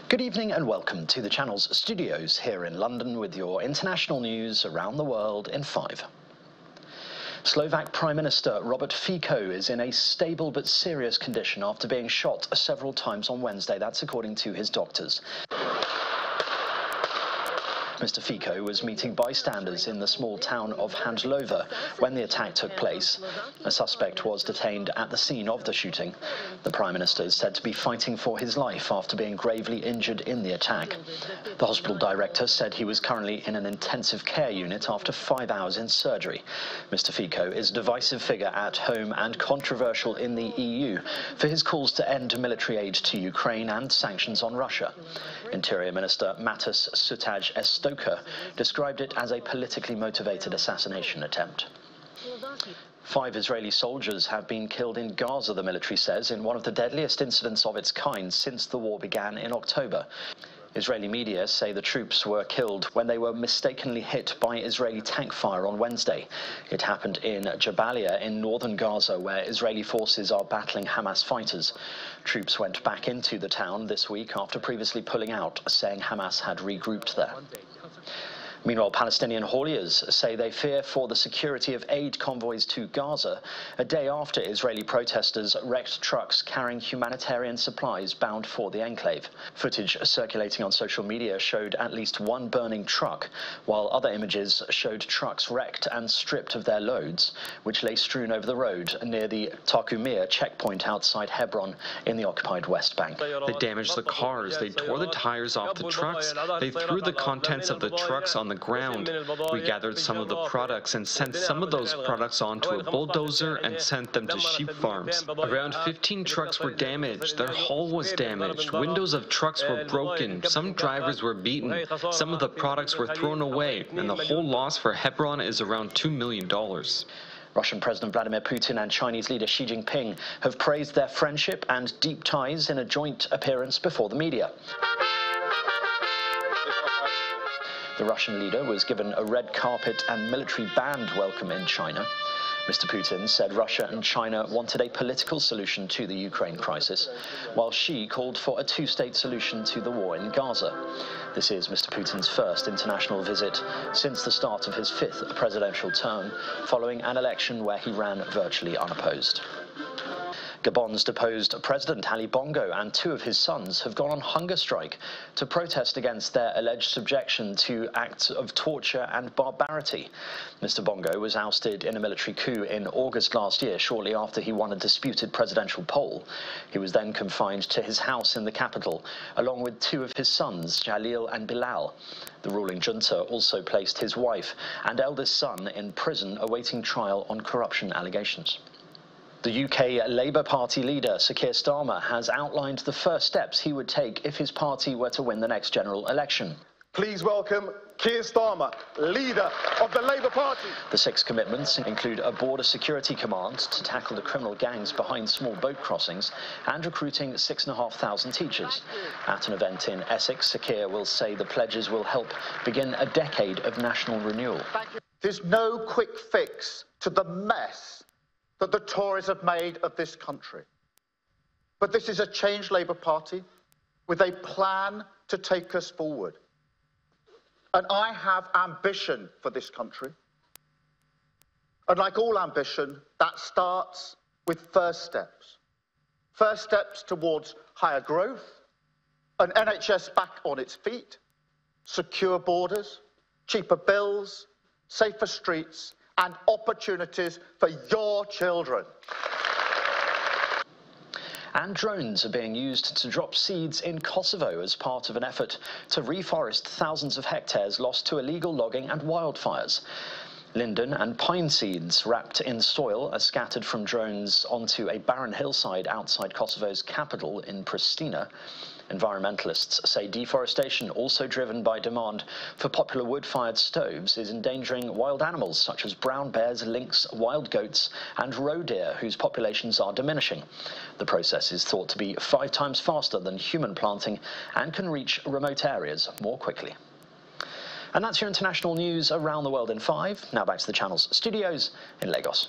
Good evening and welcome to the channel's studios here in London with your international news around the world in 5. Slovak Prime Minister Robert Fico is in a stable but serious condition after being shot several times on Wednesday. That's according to his doctors. Mr. Fico was meeting bystanders in the small town of Handlover when the attack took place. A suspect was detained at the scene of the shooting. The Prime Minister is said to be fighting for his life after being gravely injured in the attack. The hospital director said he was currently in an intensive care unit after 5 hours in surgery. Mr. Fico is a divisive figure at home and controversial in the EU for his calls to end military aid to Ukraine and sanctions on Russia. Interior Minister Matas Sutaj Stoker described it as a politically motivated assassination attempt. 5 Israeli soldiers have been killed in Gaza, the military says, in one of the deadliest incidents of its kind since the war began in October. Israeli media say the troops were killed when they were mistakenly hit by Israeli tank fire on Wednesday. It happened in Jabalia in northern Gaza, where Israeli forces are battling Hamas fighters. Troops went back into the town this week after previously pulling out, saying Hamas had regrouped there. Meanwhile, Palestinian hauliers say they fear for the security of aid convoys to Gaza, a day after Israeli protesters wrecked trucks carrying humanitarian supplies bound for the enclave. Footage circulating on social media showed at least one burning truck, while other images showed trucks wrecked and stripped of their loads, which lay strewn over the road near the Tarkumir checkpoint outside Hebron in the occupied West Bank. They damaged the cars, they tore the tires off the trucks, they threw the contents of the trucks on the ground. We gathered some of the products and sent some of those products onto a bulldozer and sent them to sheep farms. Around 15 trucks were damaged. Their hull was damaged. Windows of trucks were broken. Some drivers were beaten. Some of the products were thrown away, and the whole loss for Hebron is around $2 million. Russian President Vladimir Putin and Chinese leader Xi Jinping have praised their friendship and deep ties in a joint appearance before the media. The Russian leader was given a red carpet and military band welcome in China. Mr. Putin said Russia and China wanted a political solution to the Ukraine crisis, while Xi called for a two-state solution to the war in Gaza. This is Mr. Putin's first international visit since the start of his 5th presidential term, following an election where he ran virtually unopposed. Gabon's deposed President Ali Bongo and 2 of his sons have gone on hunger strike to protest against their alleged subjection to acts of torture and barbarity. Mr. Bongo was ousted in a military coup in August last year, shortly after he won a disputed presidential poll. He was then confined to his house in the capital, along with 2 of his sons, Jalil and Bilal. The ruling junta also placed his wife and eldest son in prison awaiting trial on corruption allegations. The UK Labour Party leader, Sir Keir Starmer, has outlined the first steps he would take if his party were to win the next general election. Please welcome Keir Starmer, leader of the Labour Party. The 6 commitments include a border security command to tackle the criminal gangs behind small boat crossings and recruiting 6,500 teachers. At an event in Essex, Sir Keir will say the pledges will help begin a decade of national renewal. There's no quick fix to the mess that the Tories have made of this country. But this is a changed Labour Party with a plan to take us forward. And I have ambition for this country. And like all ambition, that starts with first steps. First steps towards higher growth, an NHS back on its feet, secure borders, cheaper bills, safer streets, and opportunities for your children. And drones are being used to drop seeds in Kosovo as part of an effort to reforest thousands of hectares lost to illegal logging and wildfires. Linden and pine seeds wrapped in soil are scattered from drones onto a barren hillside outside Kosovo's capital in Pristina. Environmentalists say deforestation, also driven by demand for popular wood-fired stoves, is endangering wild animals such as brown bears, lynx, wild goats and roe deer, whose populations are diminishing. The process is thought to be 5 times faster than human planting and can reach remote areas more quickly. And that's your international news around the world in 5. Now back to the channel's studios in Lagos.